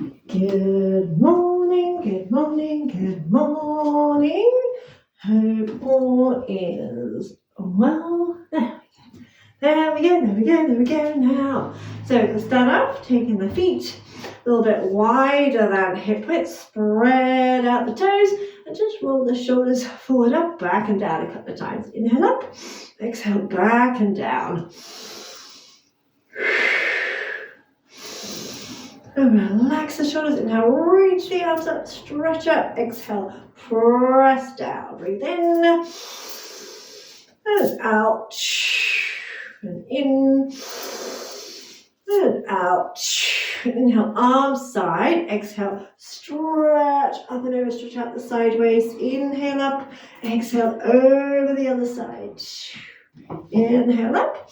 Good morning, good morning, good morning. Hope all is well. There we go now. So to start off, taking the feet a little bit wider than hip width, spread out the toes, and just roll the shoulders forward, up, back and down a couple of times. Inhale up, exhale back and down. And relax the shoulders. Inhale, reach the arms up, stretch up. Exhale, press down. Breathe in and out. And in and out. Inhale, arms side. Exhale, stretch up and over, stretch out the sideways. Inhale up. Exhale, over the other side. Inhale up.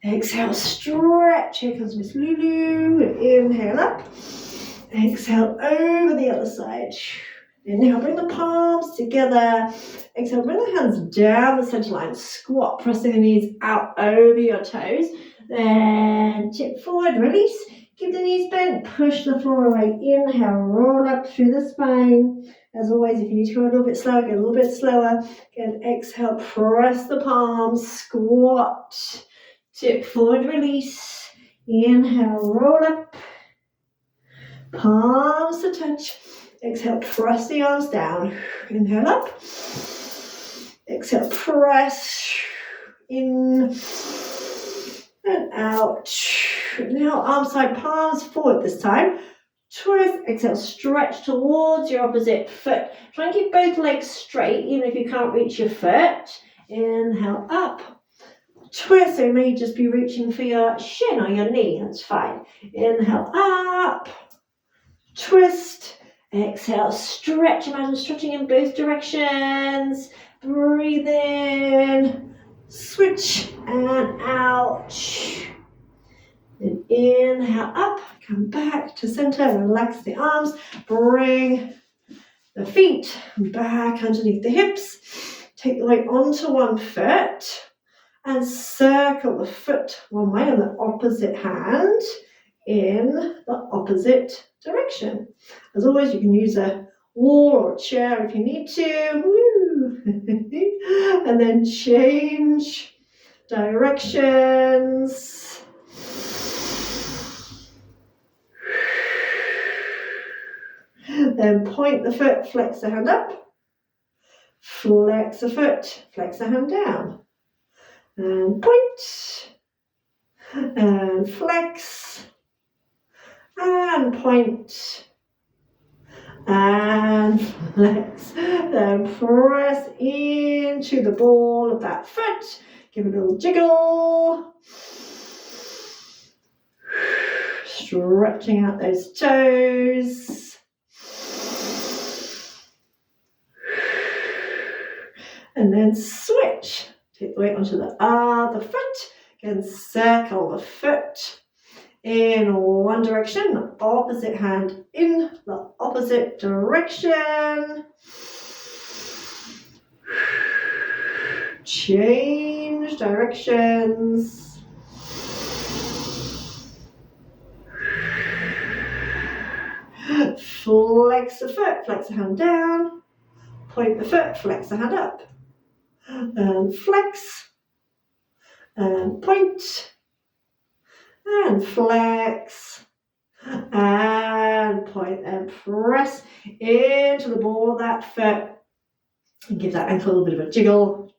Exhale, stretch. Here comes Miss Lulu. Inhale up. Exhale, over the other side. Inhale, bring the palms together. Exhale, bring the hands down the center line. Squat, pressing the knees out over your toes. Then tip forward, release. Keep the knees bent. Push the floor away. Inhale, roll up through the spine. As always, if you need to go a little bit slower, get a little bit slower. Again, exhale, press the palms. Squat. Tip forward, release. Inhale, roll up. Palms to touch. Exhale, press the arms down. Inhale up. Exhale, press. In and out. Now, arm side, palms forward this time. Twist. Exhale, stretch towards your opposite foot. Try and keep both legs straight, even if you can't reach your foot. Inhale, up. Twist, so you may just be reaching for your shin or your knee, that's fine. Inhale, up, twist, exhale, stretch. Imagine stretching in both directions. Breathe in, switch, and out. Then inhale, up, come back to center, relax the arms, bring the feet back underneath the hips. Take the weight onto one foot. And circle the foot one way on the opposite hand in the opposite direction. As always, you can use a wall or a chair if you need to. Woo. And then change directions. Then point the foot, flex the hand up. Flex the foot, flex the hand down. And point, and flex, and point, and flex. Then press into the ball of that foot. Give it a little jiggle. Stretching out those toes. And then switch. Take the weight onto the other foot. Again, circle the foot in one direction, the opposite hand in the opposite direction. Change directions. Flex the foot, flex the hand down. Point the foot, flex the hand up. And flex, and point, and flex, and point, and press into the ball of that foot, and give that ankle a little bit of a jiggle.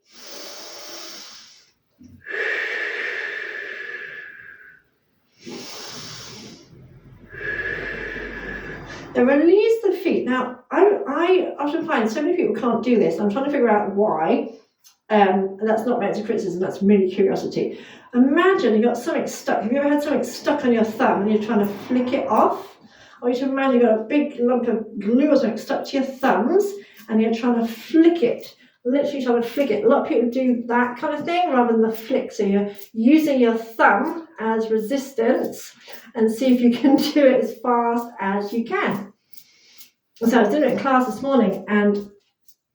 Then release the feet. Now, I often find so many people can't do this. I'm trying to figure out why. And that's not meant to criticism, that's merely curiosity. Imagine you got something stuck. Have you ever had something stuck on your thumb and you're trying to flick it off? Or you can imagine you've got a big lump of glue or something stuck to your thumbs and you're trying to flick it. Literally trying to flick it. A lot of people do that kind of thing rather than the flick. So you're using your thumb as resistance and see if you can do it as fast as you can. So I was doing it in class this morning and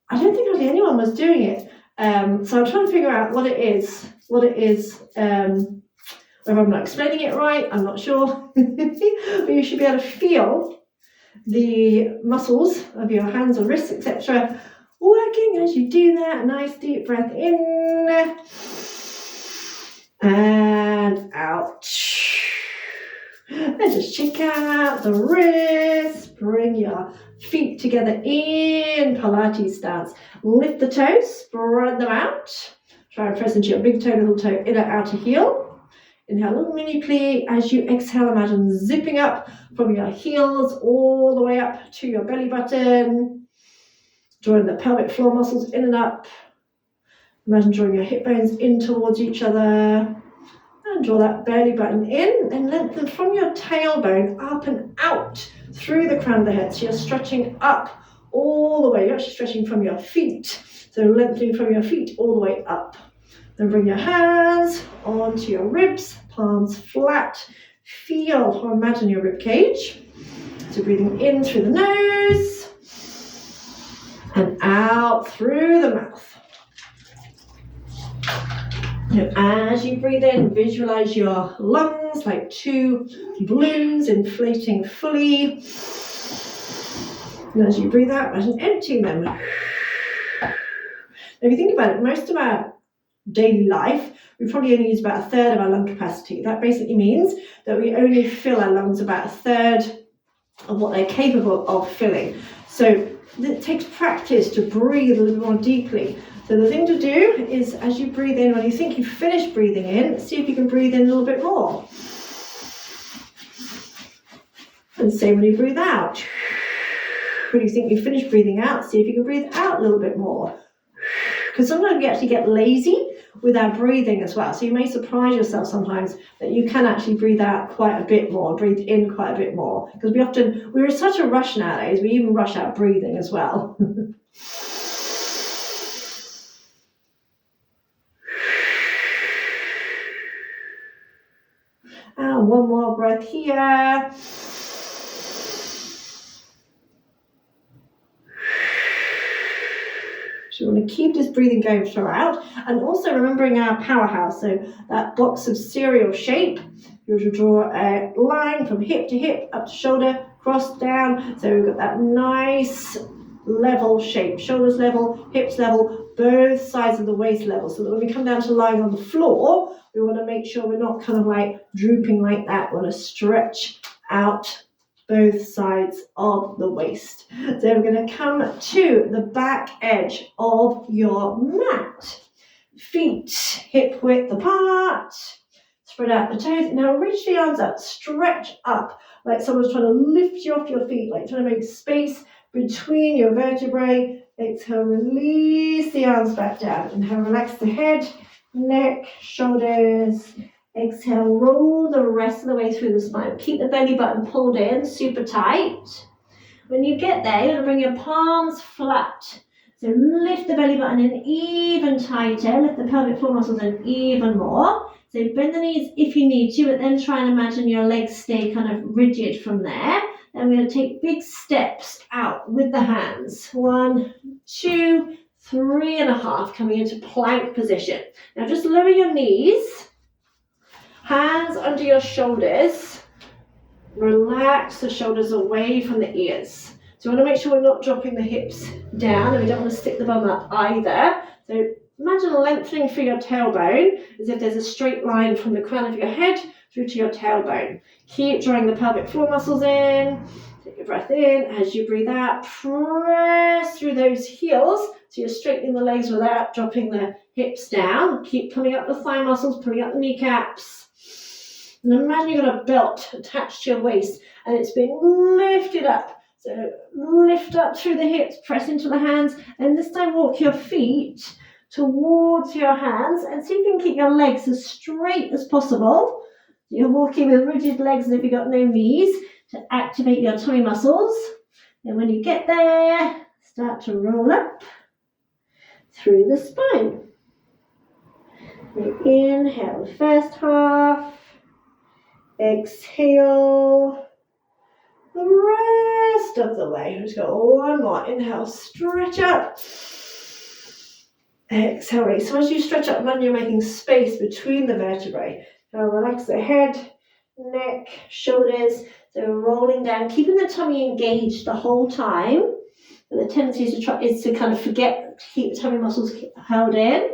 I don't think hardly anyone was doing it. So I'm trying to figure out what it is If I'm not explaining it right, I'm not sure. But you should be able to feel the muscles of your hands or wrists, etc., working as you do that. Nice deep breath in and out. And just check out the wrists. Bring your feet together in Pilates stance. Lift the toes, spread them out. Try and press into your big toe, little toe, inner, outer heel. Inhale, a little mini plie. As you exhale, imagine zipping up from your heels all the way up to your belly button. Drawing the pelvic floor muscles in and up. Imagine drawing your hip bones in towards each other. And draw that belly button in and lengthen from your tailbone up and out through the crown of the head. So you're stretching up all the way. You're actually stretching from your feet. So lengthening from your feet all the way up. Then bring your hands onto your ribs, palms flat. Feel or imagine your rib cage. So breathing in through the nose and out through the mouth. As you breathe in, visualize your lungs like two balloons inflating fully. And as you breathe out, imagine emptying them. Now, if you think about it, most of our daily life, we probably only use about a third of our lung capacity. That basically means that we only fill our lungs about a third of what they're capable of filling. So it takes practice to breathe a little more deeply. So the thing to do is, as you breathe in, when you think you've finished breathing in, see if you can breathe in a little bit more. And same when you breathe out. When you think you've finished breathing out, see if you can breathe out a little bit more. Because sometimes we actually get lazy with our breathing as well. So you may surprise yourself sometimes that you can actually breathe out quite a bit more, breathe in quite a bit more. Because we're in such a rush nowadays, we even rush out breathing as well. And one more breath here. So we want to keep this breathing going throughout, and also remembering our powerhouse. So that box of cereal shape, you will draw a line from hip to hip, up to shoulder, cross down. So we've got that nice level shape, shoulders level, hips level, both sides of the waist level, so that when we come down to lying on the floor, we want to make sure we're not kind of like drooping like that. We want to stretch out both sides of the waist. So we're going to come to the back edge of your mat. Feet hip width apart. Spread out the toes. Now reach the arms up. Stretch up like someone's trying to lift you off your feet, like trying to make space between your vertebrae. Exhale, release the arms back down. Inhale, relax the head, neck, shoulders. Exhale, roll the rest of the way through the spine. Keep the belly button pulled in, super tight. When you get there, you're going to bring your palms flat. So lift the belly button in even tighter. Lift the pelvic floor muscles in even more. So bend the knees if you need to, but then try and imagine your legs stay kind of rigid from there. Then we're going to take big steps out with the hands. 1, 2, 3.5, coming into plank position. Now just lower your knees. Hands under your shoulders. Relax the shoulders away from the ears. So we want to make sure we're not dropping the hips down, and we don't want to stick the bum up either. So imagine lengthening through your tailbone as if there's a straight line from the crown of your head through to your tailbone. Keep drawing the pelvic floor muscles in. Take a breath in. As you breathe out, press through those heels so you're straightening the legs without dropping the hips down. Keep pulling up the thigh muscles, pulling up the kneecaps. And imagine you've got a belt attached to your waist and it's being lifted up. So lift up through the hips, press into the hands, and this time walk your feet towards your hands and see if you can keep your legs as straight as possible. You're walking with rigid legs as if you've got no knees to activate your tummy muscles. And when you get there, start to roll up through the spine. Inhale the first half. Exhale the rest of the way. Let's go one more. Inhale, stretch up. Exhale, release. So as you stretch up, imagine you're making space between the vertebrae. Relax the head, neck, shoulders. So rolling down, keeping the tummy engaged the whole time. The tendency is to kind of forget, keep the tummy muscles held in.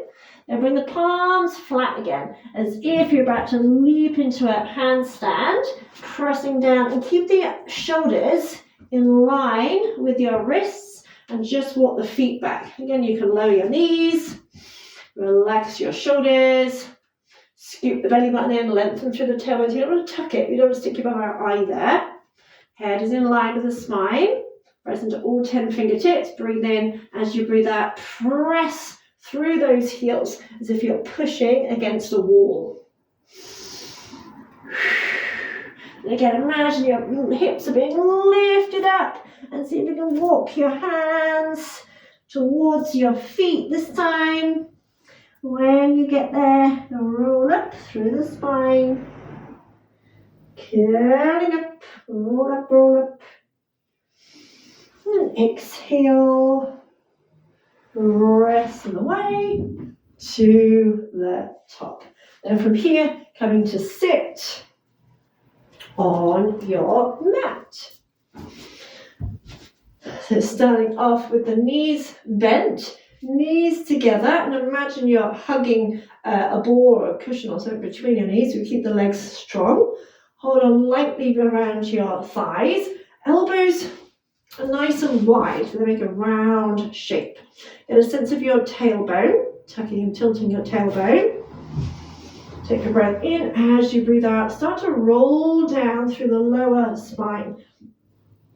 Now bring the palms flat again, as if you're about to leap into a handstand, pressing down, and keep the shoulders in line with your wrists and just walk the feet back. Again, you can lower your knees, relax your shoulders, scoop the belly button in, lengthen through the tailbone. You don't want to tuck it, you don't want to stick your bum out either. Head is in line with the spine. Press into all 10 fingertips. Breathe in. As you breathe out, press through those heels as if you're pushing against a wall. And again, imagine your hips are being lifted up, and see if you can walk your hands towards your feet this time. When you get there, roll up through the spine. Curling up, roll up, roll up. And exhale, rest away to the top. And from here, coming to sit on your mat. So starting off with the knees bent, knees together, and imagine you're hugging a ball or a cushion or something between your knees. We keep the legs strong. Hold on lightly around your thighs. Elbows are nice and wide, so they make a round shape. Get a sense of your tailbone, tucking and tilting your tailbone. Take a breath in. As you breathe out, start to roll down through the lower spine.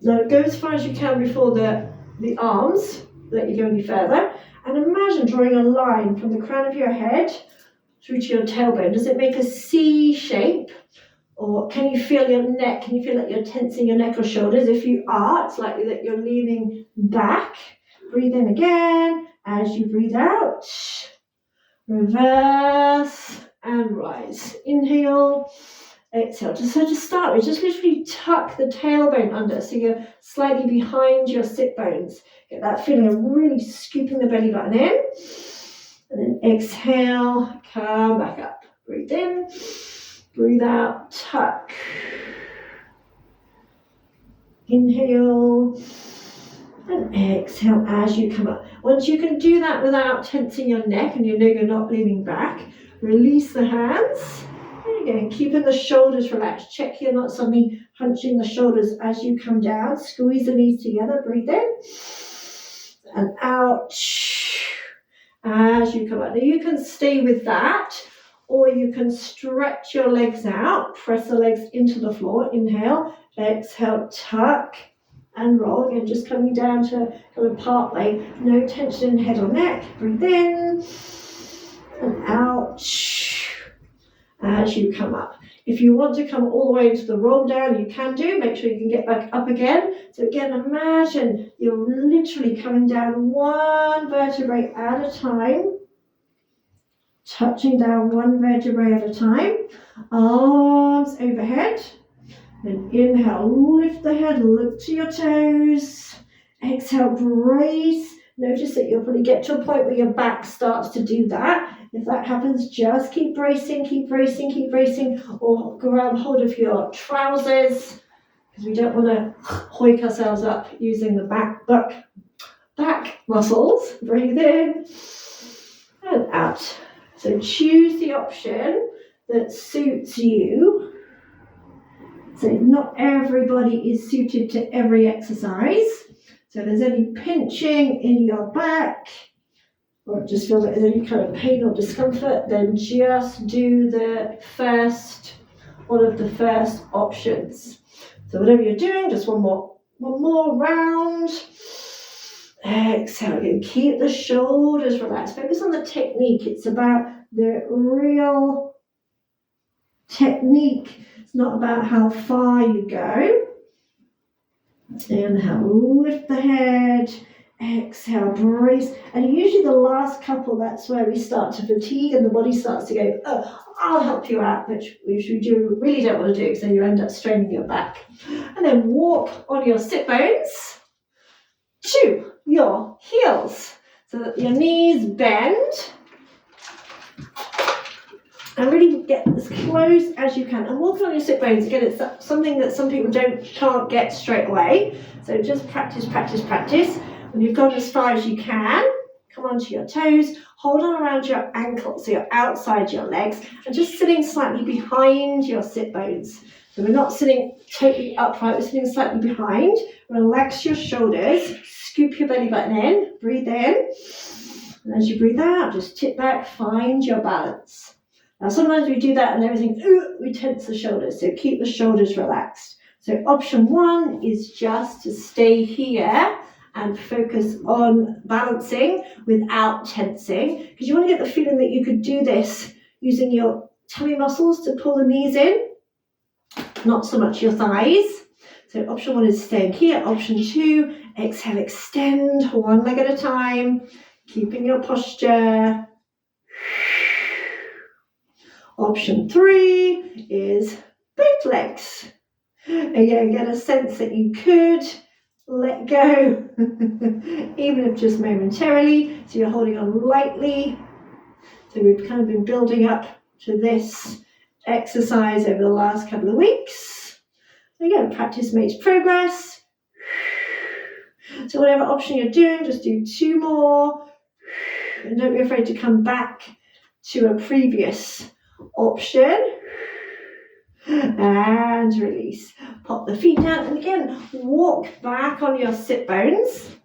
Now go as far as you can before the arms, let you go any further. And imagine drawing a line from the crown of your head through to your tailbone. Does it make a C shape? Or can you feel your neck? Can you feel like you're tensing your neck or shoulders? If you are, it's likely that you're leaning back. Breathe in again. As you breathe out, reverse and rise. Inhale, exhale. So to start with, just literally tuck the tailbone under so you're slightly behind your sit bones. Get that feeling of really scooping the belly button in. And then exhale, come back up. Breathe in. Breathe out, tuck. Inhale and exhale as you come up. Once you can do that without tensing your neck and you know you're not leaning back, release the hands. And again, keeping the shoulders relaxed. Check you're not suddenly hunching the shoulders as you come down. Squeeze the knees together. Breathe in and out as you come up. Now you can stay with that, or you can stretch your legs out, press the legs into the floor, inhale, exhale, tuck and roll. Again, just coming down to kind of part way, no tension in head or neck. Breathe in and out as you come up. If you want to come all the way into the roll down, you can do. Make sure you can get back up again. So again, imagine you're literally coming down one vertebrae at a time. Touching down one vertebrae at a time, arms overhead. Then inhale, lift the head, look to your toes. Exhale, brace. Notice that you'll probably get to a point where your back starts to do that. If that happens, just keep bracing, keep bracing, keep bracing, or grab hold of your trousers, because we don't want to hoik ourselves up using the back muscles. Breathe in and out. So choose the option that suits you. So not everybody is suited to every exercise. So if there's any pinching in your back, or just feel like there's any kind of pain or discomfort, then just do one of the first options. So whatever you're doing, just one more round. Exhale again. Keep the shoulders relaxed. Focus on the technique. It's about the real technique. It's not about how far you go. Inhale, lift the head. Exhale, brace. And usually the last couple, that's where we start to fatigue and the body starts to go, oh, I'll help you out, which you really don't want to do, so you end up straining your back. And then walk on your sit bones to your heels so that your knees bend And really get as close as you can. And walking on your sit bones, again, it's something that some people can't get straight away. So just practice, practice, practice. When you've gone as far as you can, come onto your toes, hold on around your ankles, so you're outside your legs, and just sitting slightly behind your sit bones. So we're not sitting totally upright, we're sitting slightly behind. Relax your shoulders, scoop your belly button in, breathe in. And as you breathe out, just tip back, find your balance. Now sometimes we do that and everything, we tense the shoulders, so keep the shoulders relaxed. So option 1 is just to stay here and focus on balancing without tensing, because you want to get the feeling that you could do this using your tummy muscles to pull the knees in, not so much your thighs. So option 1 is staying here. Option 2, exhale, extend one leg at a time, keeping your posture. Option 3 is both legs. Again, get a sense that you could let go, even if just momentarily. So you're holding on lightly. So we've kind of been building up to this exercise over the last couple of weeks. Again, practice makes progress. So whatever option you're doing, just do 2 more. And don't be afraid to come back to a previous option. And release. Pop the feet down, and again, walk back on your sit bones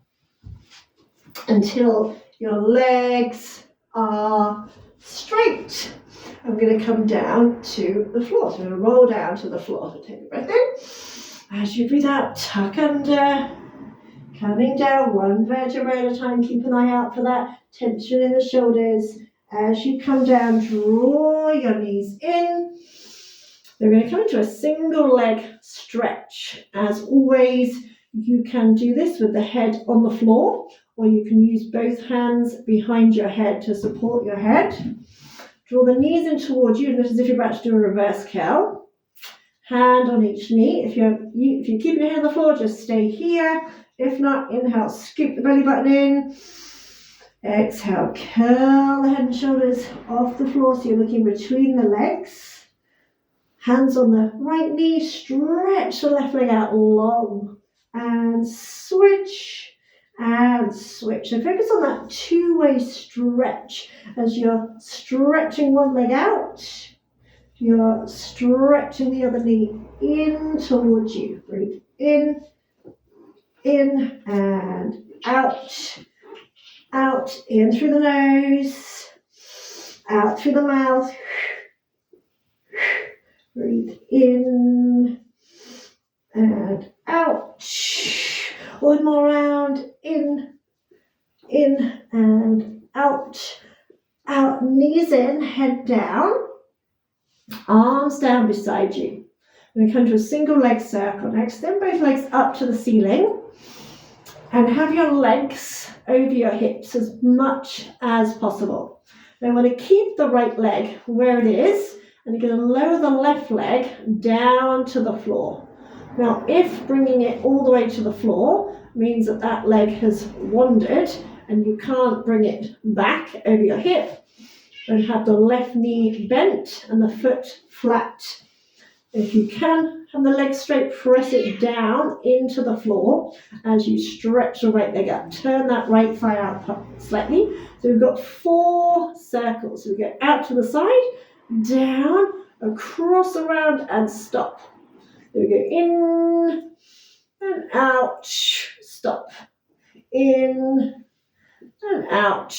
until your legs are straight. I'm going to come down to the floor. So I'm going to roll down to the floor. So take a breath in. As you breathe out, tuck under. Coming down one vertebra at a time. Keep an eye out for that tension in the shoulders. As you come down, draw your knees in. Then we're going to come into a single leg stretch. As always, you can do this with the head on the floor, or you can use both hands behind your head to support your head. Draw the knees in towards you, and as if you're about to do a reverse curl. Hand on each knee. If you're keeping your head on the floor, just stay here. If not, inhale, scoop the belly button in. Exhale, curl the head and shoulders off the floor, so you're looking between the legs. Hands on the right knee, stretch the left leg out long, and switch, and switch. So focus on that 2-way stretch. As you're stretching one leg out, you're stretching the other knee in towards you. Breathe in, and out, out, in through the nose, out through the mouth. Breathe in and out. One more round. In and out. Out, knees in, head down, arms down beside you. We're going to come to a single leg circle. Now extend both legs up to the ceiling and have your legs over your hips as much as possible. Now I want to keep the right leg where it is, and you're going to lower the left leg down to the floor. Now, if bringing it all the way to the floor means that that leg has wandered and you can't bring it back over your hip, then have the left knee bent and the foot flat. If you can, have the leg straight, press it down into the floor as you stretch the right leg up. Turn that right thigh out slightly. So we've got 4 circles. So we go out to the side, down, across, around, and stop. There we go, in and out, stop, in and out,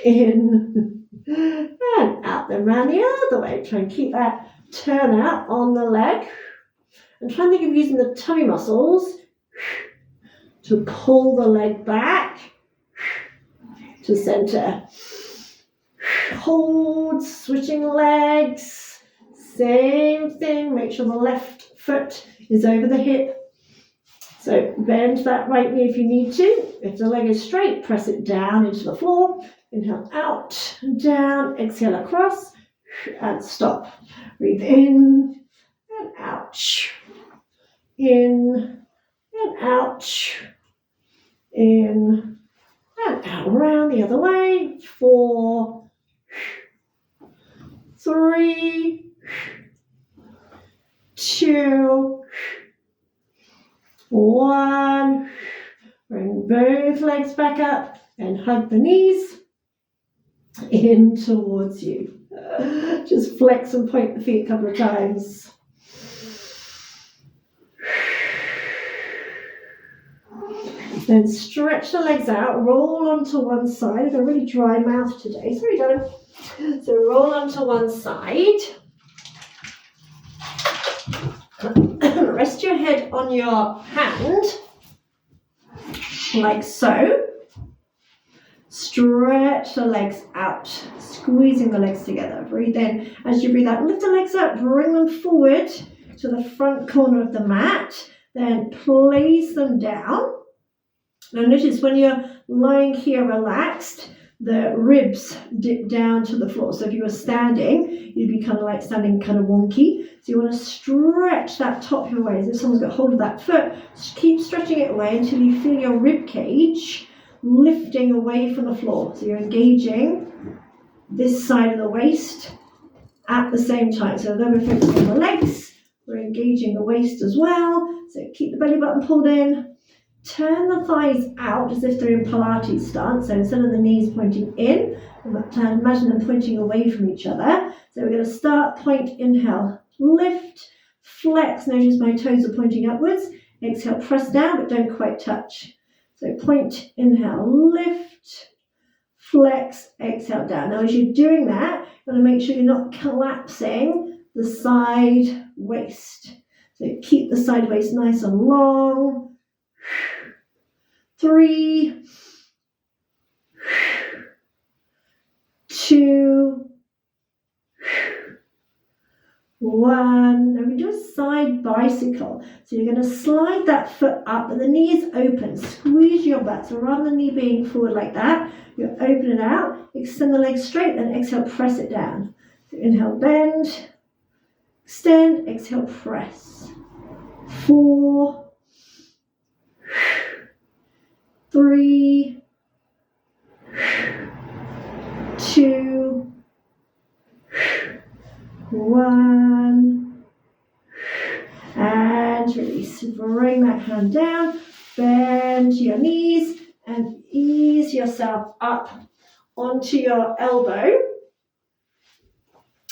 in and out. Then round the other way. Try and keep that turn out on the leg, and try and think of using the tummy muscles to pull the leg back to center. Hold, switching legs, same thing. Make sure the left foot is over the hip. So bend that right knee if you need to. If the leg is straight, press it down into the floor. Inhale out and down, exhale across and stop. Breathe in and out. In and out. In and out. Around the other way. 4, 3, 2, 1. Bring both legs back up and hug the knees in towards you. Just flex and point the feet a couple of times. Then stretch the legs out, roll onto one side. I've got a really dry mouth today. Sorry, darling. So roll onto one side. Rest your head on your hand, like so. Stretch the legs out, squeezing the legs together. Breathe in. As you breathe out, lift the legs up, bring them forward to the front corner of the mat. Then place them down. Now notice when you're lying here relaxed, the ribs dip down to the floor. So if you were standing, you'd be kind of like standing kind of wonky. So you want to stretch that top hip away as if someone's got hold of that foot. Just keep stretching it away until you feel your rib cage lifting away from the floor. So you're engaging this side of the waist at the same time. So although we're focusing on the legs, we're engaging the waist as well. So keep the belly button pulled in. Turn the thighs out as if they're in Pilates stance. So instead of the knees pointing in, imagine them pointing away from each other. So we're going to start, point, inhale, lift, flex. Notice my toes are pointing upwards. Exhale, press down, but don't quite touch. So point, inhale, lift, flex, exhale, down. Now as you're doing that, you want to make sure you're not collapsing the side waist. So keep the side waist nice and long. 3, 2, 1. Now we do a side bicycle. So you're going to slide that foot up, but the knees open. Squeeze your butt. So rather than the knee being forward like that, you open it out, extend the legs straight, then exhale, press it down. So inhale, bend, extend, exhale, press. 4, 3, 2, 1, and release. Bring that hand down, bend your knees, and ease yourself up onto your elbow.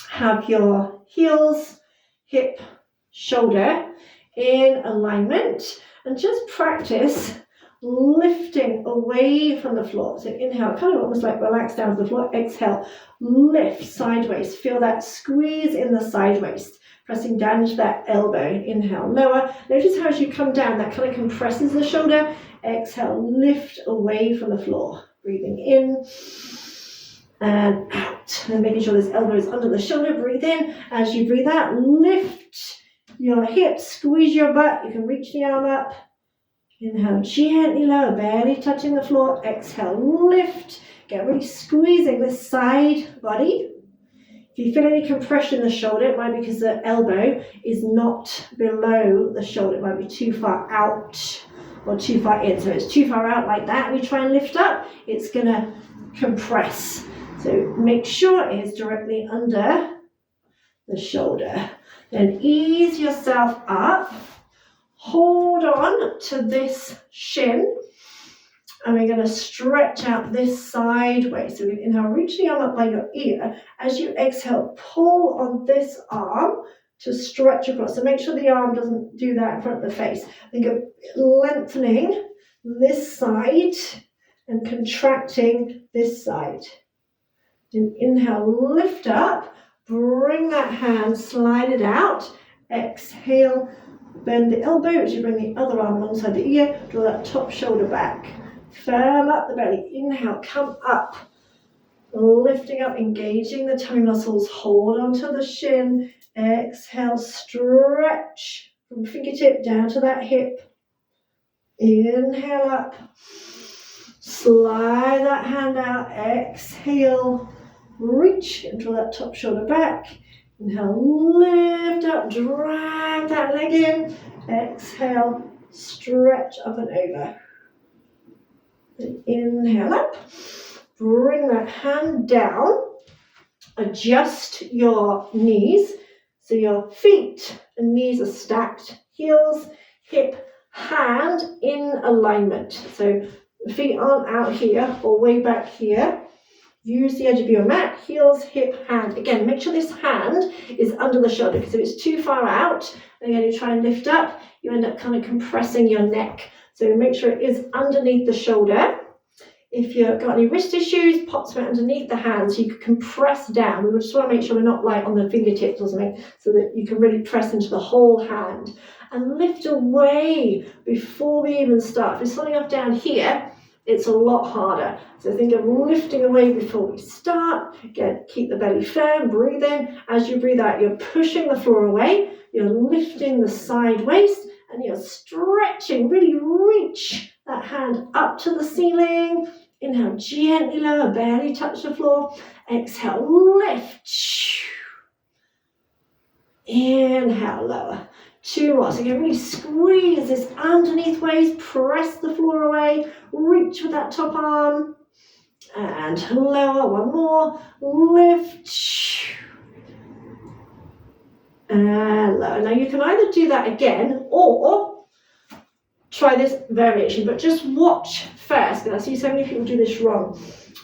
Have your heels, hip, shoulder in alignment, and just practice lifting away from the floor. So inhale, kind of almost like relax down to the floor. Exhale, lift sideways. Feel that squeeze in the side waist, pressing down into that elbow. Inhale, lower. Notice how as you come down, that kind of compresses the shoulder. Exhale, lift away from the floor. Breathing in and out. And making sure this elbow is under the shoulder. Breathe in. As you breathe out, lift your hips, squeeze your butt. You can reach the arm up. Inhale, gently lower, barely touching the floor. Exhale, lift. Get really squeezing this side body. If you feel any compression in the shoulder, it might be because the elbow is not below the shoulder. It might be too far out or too far in. So it's too far out like that. We try and lift up, it's going to compress. So make sure it's directly under the shoulder. Then ease yourself up. Hold on to this shin, and we're going to stretch out this sideways. So we inhale, reach the arm up by your ear. As you exhale, pull on this arm to stretch across. So make sure the arm doesn't do that in front of the face. Think of lengthening this side and contracting this side. Then inhale, lift up, bring that hand, slide it out. Exhale, bend the elbow as you bring the other arm alongside the ear, draw that top shoulder back. Firm up the belly. Inhale, come up. Lifting up, engaging the tummy muscles. Hold onto the shin. Exhale, stretch from fingertip down to that hip. Inhale up. Slide that hand out. Exhale, reach and draw that top shoulder back. Inhale, lift up, drag that leg in. Exhale, stretch up and over. Then inhale up, bring that hand down. Adjust your knees. So your feet and knees are stacked. Heels, hip, hand in alignment. So the feet aren't out here or way back here. Use the edge of your mat, heels, hip, hand. Again, make sure this hand is under the shoulder, because if it's too far out, again, you try and lift up, you end up kind of compressing your neck. So make sure it is underneath the shoulder. If you've got any wrist issues, pop some underneath the hand so you can press down. We just want to make sure we're not light on the fingertips or something, so that you can really press into the whole hand. And lift away before we even start. If we're starting off down here, it's a lot harder. So think of lifting away before we start. Again, keep the belly firm, breathe in. As you breathe out, you're pushing the floor away, you're lifting the side waist, and you're stretching. Really reach that hand up to the ceiling. Inhale, gently lower, barely touch the floor. Exhale, lift. Inhale, lower. 2 more. So again, really squeeze this underneath waist, press the floor away, reach with that top arm, and lower. 1 more. Lift. And lower. Now you can either do that again or try this variation, but just watch first, because I see so many people do this wrong.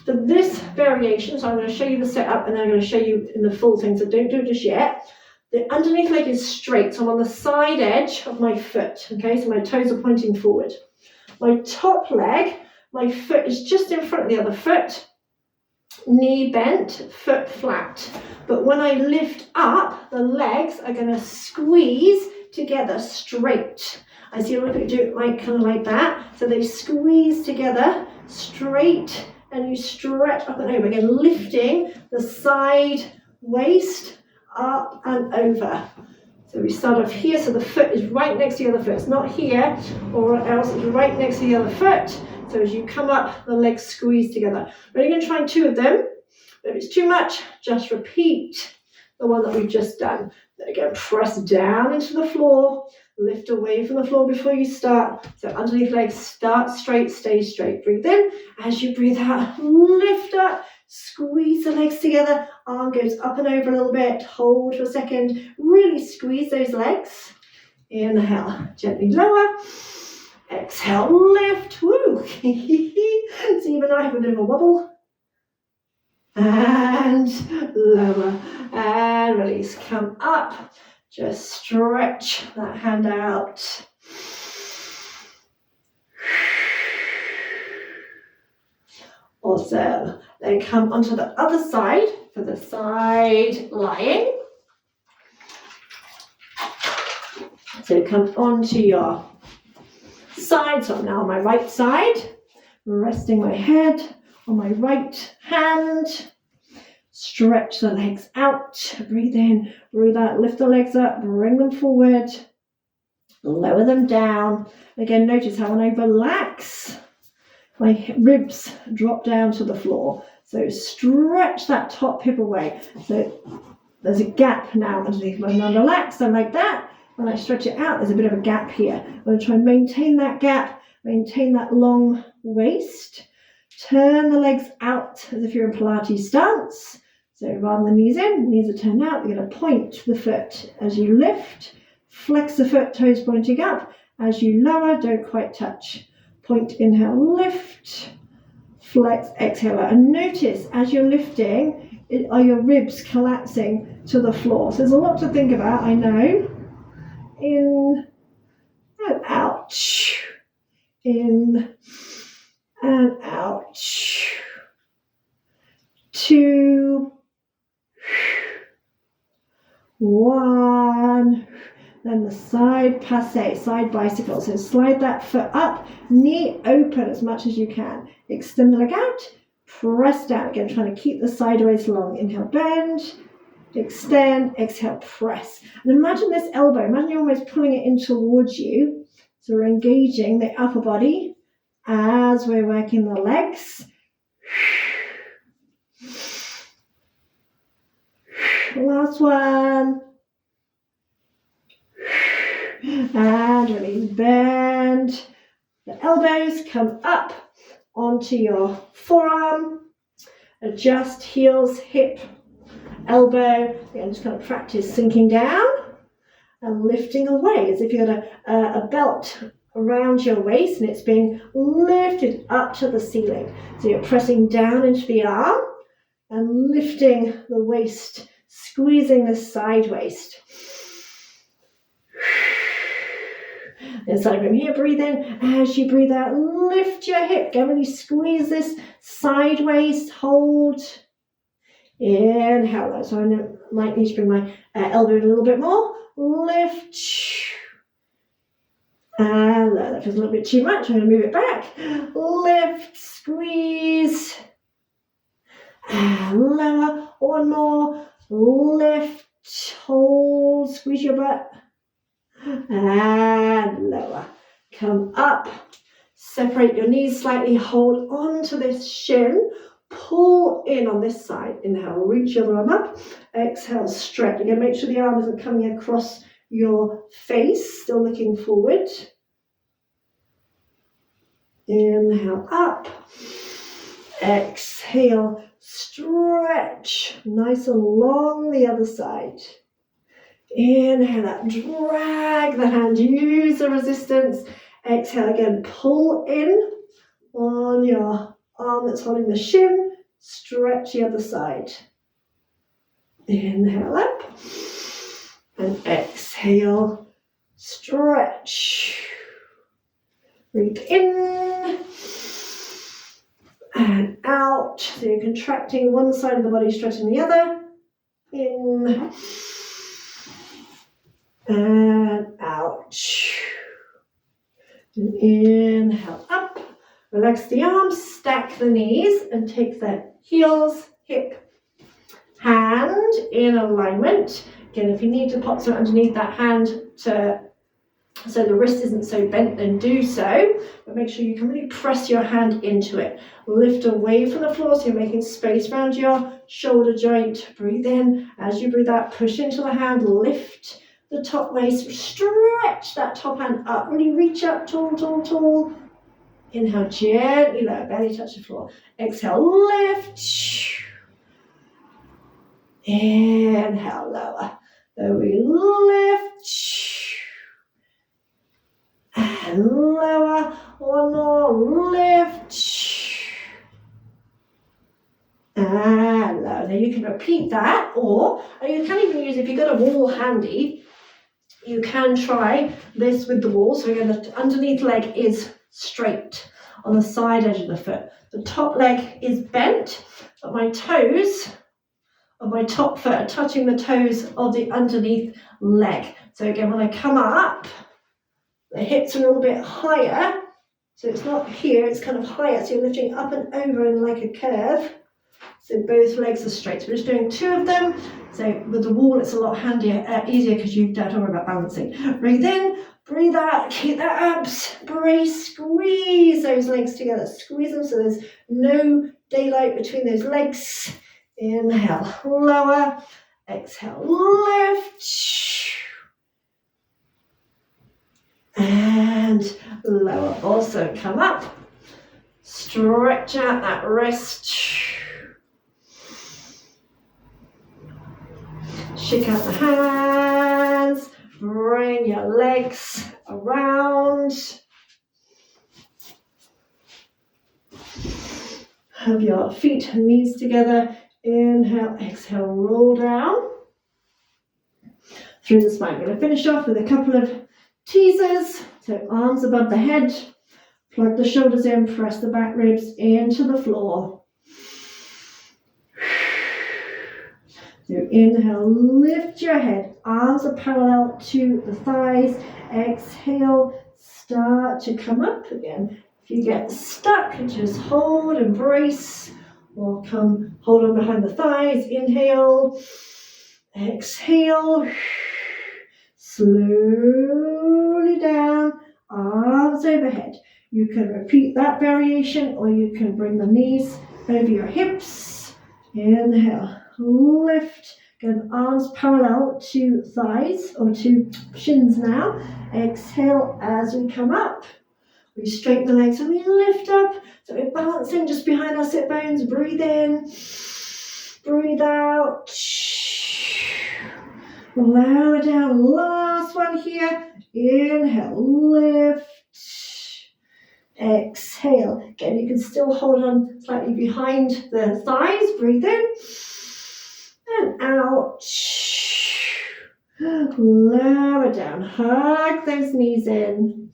For this variation, so I'm going to show you the setup and then I'm going to show you in the full thing, so don't do it just yet. The underneath leg is straight, so I'm on the side edge of my foot, okay, so my toes are pointing forward. My top leg, my foot is just in front of the other foot, knee bent, foot flat. But when I lift up, the legs are going to squeeze together straight. I see a lot of people do it kind of like that. So they squeeze together straight, and you stretch up and over. Again, lifting the side waist up and over. So we start off here, so the foot is right next to the other foot. It's not here, or else it's right next to the other foot. So as you come up, the legs squeeze together. We're only going to try 2 of them. If it's too much, just repeat the one that we've just done. Then again, press down into the floor. Lift away from the floor before you start. So underneath legs, start straight, stay straight. Breathe in. As you breathe out, lift up. Squeeze the legs together. Arm goes up and over a little bit. Hold for a second. Really squeeze those legs. Inhale, gently lower. Exhale, lift. Woo! So even I have a bit of a wobble. And lower. And release. Come up. Just stretch that hand out. Awesome. Then come onto the other side for the side lying. So come onto your side. So I'm now on my right side, resting my head on my right hand. Stretch the legs out, breathe in, breathe out, lift the legs up, bring them forward, lower them down. Again, notice how when I relax, my ribs drop down to the floor. So stretch that top hip away. So there's a gap now underneath. When I'm relaxed, I'm like that. When I stretch it out, there's a bit of a gap here. I'm going to try and maintain that gap, maintain that long waist. Turn the legs out as if you're in Pilates stance. So rather than knees in, knees are turned out. You're going to point the foot as you lift. Flex the foot, toes pointing up. As you lower, don't quite touch. Point, inhale, lift. Flex, exhale. And notice as you're lifting, are your ribs collapsing to the floor. So there's a lot to think about, I know. In and out. In and out. 2, 1, then the side passe, side bicycle. So slide that foot up, knee open as much as you can. Extend the leg out, press down. Again, trying to keep the sideways long. Inhale, bend, extend, exhale, press. And imagine this elbow, imagine you're almost pulling it in towards you. So we're engaging the upper body as we're working the legs. Last one. And release, bend. The elbows come up onto your forearm. Adjust heels, hip, elbow. Again, just kind of practice sinking down and lifting away as if you had a belt around your waist and it's being lifted up to the ceiling. So you're pressing down into the arm and lifting the waist, squeezing the side waist. Inside from here, breathe in. As you breathe out, lift your hip. Go really squeeze this side waist. Hold. Inhale. So I might need to bring my elbow in a little bit more. Lift. And that feels a little bit too much. I'm going to move it back. Lift, squeeze. And lower. One more. Lift, hold, squeeze your butt. And lower. Come up. Separate your knees slightly. Hold on to this shin. Pull in on this side. Inhale, reach your arm up. Exhale, stretch. Again, make sure the arm isn't coming across your face. Still looking forward. Inhale, up. Exhale, stretch. Nice and long the other side. Inhale up, drag the hand, use the resistance. Exhale again, pull in on your arm that's holding the shin, stretch the other side. Inhale up and exhale, stretch. Breathe in and out. So you're contracting one side of the body, stretching the other. In and out. And inhale up. Relax the arms, stack the knees, and take the heels, hip, hand in alignment. Again, if you need to pop something underneath that hand so the wrist isn't so bent, then do so. But make sure you can really press your hand into it. Lift away from the floor so you're making space around your shoulder joint. Breathe in. As you breathe out, push into the hand, lift the top waist, stretch that top hand up. Really reach up, tall, tall, tall. Inhale, gently lower, belly touch the floor. Exhale, lift. Inhale, lower. Then we lift. And lower. One more, lift. And lower. Now you can repeat that, or you can even use, if you've got a wall handy, you can try this with the wall. So again, the underneath leg is straight on the side edge of the foot. The top leg is bent, but my toes of my top foot are touching the toes of the underneath leg. So again, when I come up, the hips are a little bit higher. So it's not here, it's kind of higher. So you're lifting up and over in like a curve. So both legs are straight. So we're just doing two of them. So with the wall, it's a lot easier because you don't worry about balancing. Breathe in, breathe out, keep the abs, brace, squeeze those legs together. Squeeze them so there's no daylight between those legs. Inhale, lower, exhale, lift. And lower. Also come up, stretch out that wrist. Shake out the hands, bring your legs around. Have your feet and knees together. Inhale, exhale, roll down through the spine. I'm going to finish off with a couple of teasers. So arms above the head, plug the shoulders in, press the back ribs into the floor. So inhale, lift your head, arms are parallel to the thighs. Exhale, start to come up again. If you get stuck, just hold and brace, or come hold on behind the thighs. Inhale, exhale, slowly down, arms overhead. You can repeat that variation, or you can bring the knees over your hips. Inhale. Lift, again, arms parallel to thighs or to shins now. Exhale as we come up. We straighten the legs and we lift up. So we're balancing just behind our sit bones. Breathe in, breathe out. Lower down, last one here. Inhale, lift. Exhale. Again, you can still hold on slightly behind the thighs. Breathe in and out. Lower down. Hug those knees in.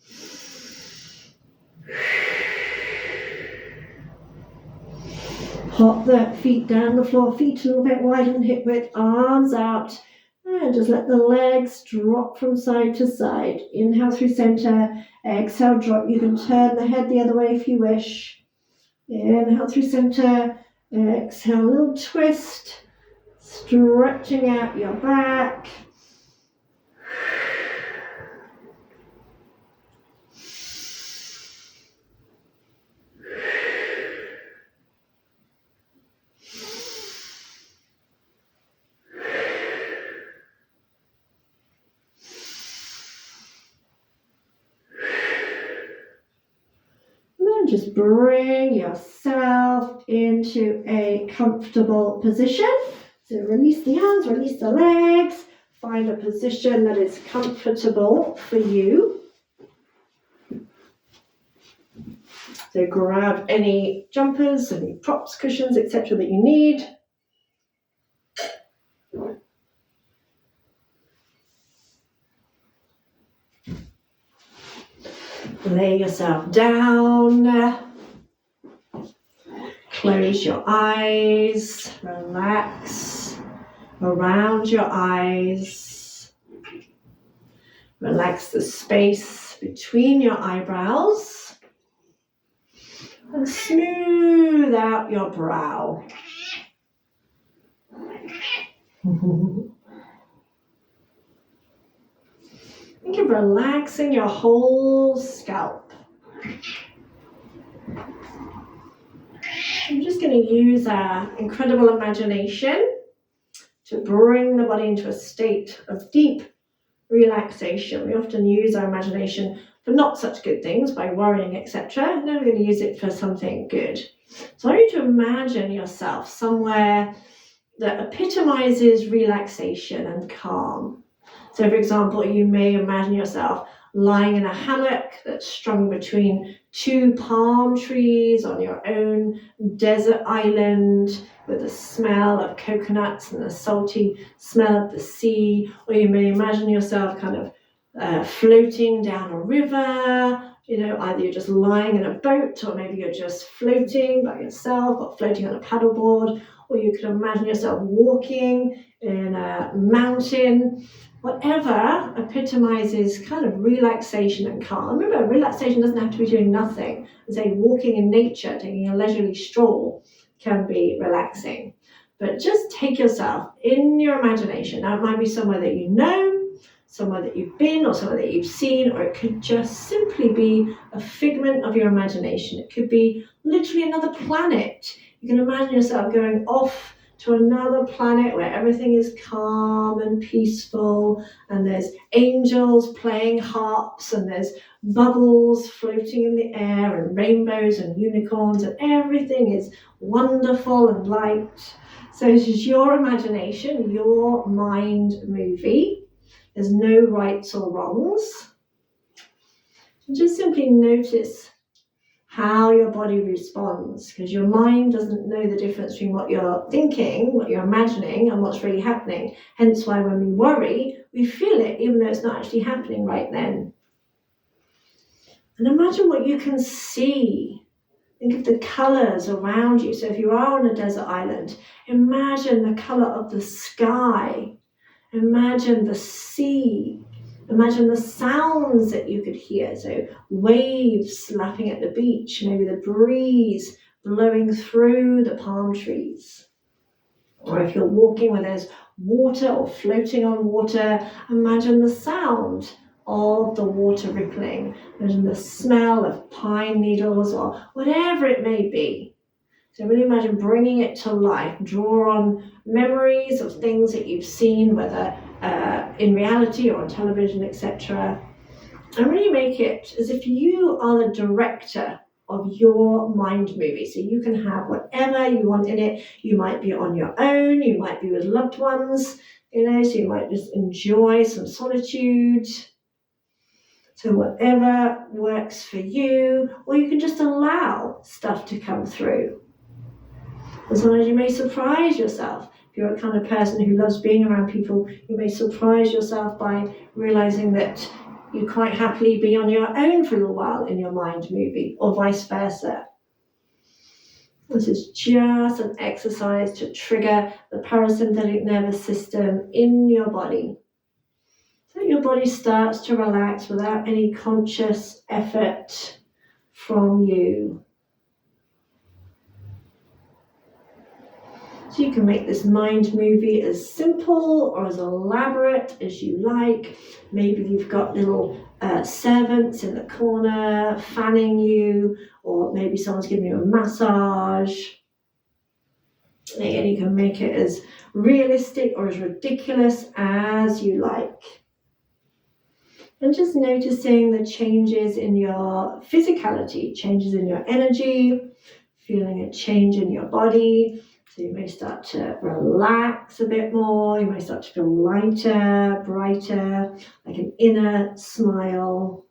Pop the feet down the floor. Feet a little bit wide and hip width. Arms out. And just let the legs drop from side to side. Inhale through center. Exhale, drop. You can turn the head the other way if you wish. Inhale through center. Exhale, a little twist. Stretching out your back. Just bring yourself into a comfortable position. So release the arms, release the legs. Find a position that is comfortable for you. So grab any jumpers, any props, cushions, etc. that you need. Lay yourself down. Close your eyes. Relax around your eyes. Relax the space between your eyebrows. And smooth out your brow. Think of relaxing your whole scalp. I'm just going to use our incredible imagination to bring the body into a state of deep relaxation. We often use our imagination for not such good things, by worrying, etc. Now we're going to use it for something good. So I want you to imagine yourself somewhere that epitomizes relaxation and calm. So, for example, you may imagine yourself lying in a hammock that's strung between two palm trees on your own desert island with the smell of coconuts and the salty smell of the sea. Or you may imagine yourself kind of floating down a river. You know, either you're just lying in a boat, or maybe you're just floating by yourself, or floating on a paddleboard. Or you could imagine yourself walking in a mountain. Whatever epitomizes kind of relaxation and calm. Remember, relaxation doesn't have to be doing nothing. As say, walking in nature, taking a leisurely stroll can be relaxing. But just take yourself in your imagination. Now, it might be somewhere that you know, somewhere that you've been, or somewhere that you've seen, or it could just simply be a figment of your imagination. It could be literally another planet. You can imagine yourself going off to another planet where everything is calm and peaceful, and there's angels playing harps, and there's bubbles floating in the air, and rainbows and unicorns, and everything is wonderful and light. So this is your imagination, your mind movie. There's no rights or wrongs. And just simply notice how your body responds, because your mind doesn't know the difference between what you're thinking, what you're imagining, and what's really happening. Hence why when we worry, we feel it even though it's not actually happening right then. And imagine what you can see. Think of the colours around you. So if you are on a desert island, imagine the colour of the sky. Imagine the sea. Imagine the sounds that you could hear. So waves lapping at the beach, maybe the breeze blowing through the palm trees. Or if you're walking where there's water or floating on water, imagine the sound of the water rippling. Imagine the smell of pine needles or whatever it may be. So really imagine bringing it to life. Draw on memories of things that you've seen, whether in reality or on television, etc. And really make it as if you are the director of your mind movie. So you can have whatever you want in it. You might be on your own, you might be with loved ones, so you might just enjoy some solitude. So whatever works for you, or you can just allow stuff to come through. And sometimes you may surprise yourself. If you're a kind of person who loves being around people, you may surprise yourself by realizing that you quite happily be on your own for a little while in your mind movie, or vice versa. This is just an exercise to trigger the parasympathetic nervous system in your body. So your body starts to relax without any conscious effort from you. So you can make this mind movie as simple or as elaborate as you like. Maybe you've got little servants in the corner fanning you, or maybe someone's giving you a massage. And you can make it as realistic or as ridiculous as you like. And just noticing the changes in your physicality, changes in your energy, feeling a change in your body. So you may start to relax a bit more, you may start to feel lighter, brighter, like an inner smile.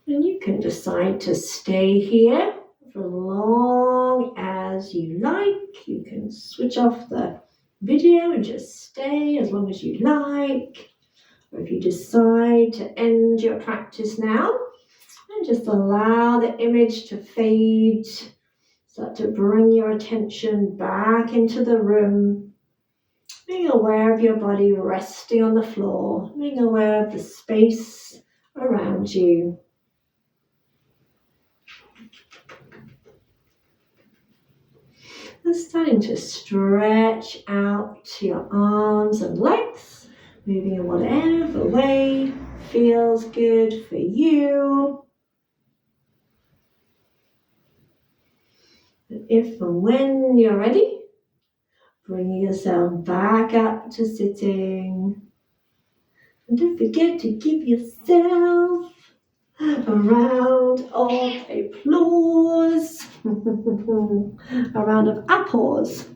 And you can decide to stay here for as long as you like. You can switch off the video and just stay as long as you like. Or if you decide to end your practice now, and just allow the image to fade, start to bring your attention back into the room, being aware of your body resting on the floor, being aware of the space around you. And starting to stretch out your arms and legs, moving in whatever way feels good for you. And if and when you're ready, bringing yourself back up to sitting. And don't forget to give yourself a round of applause. A round of applause.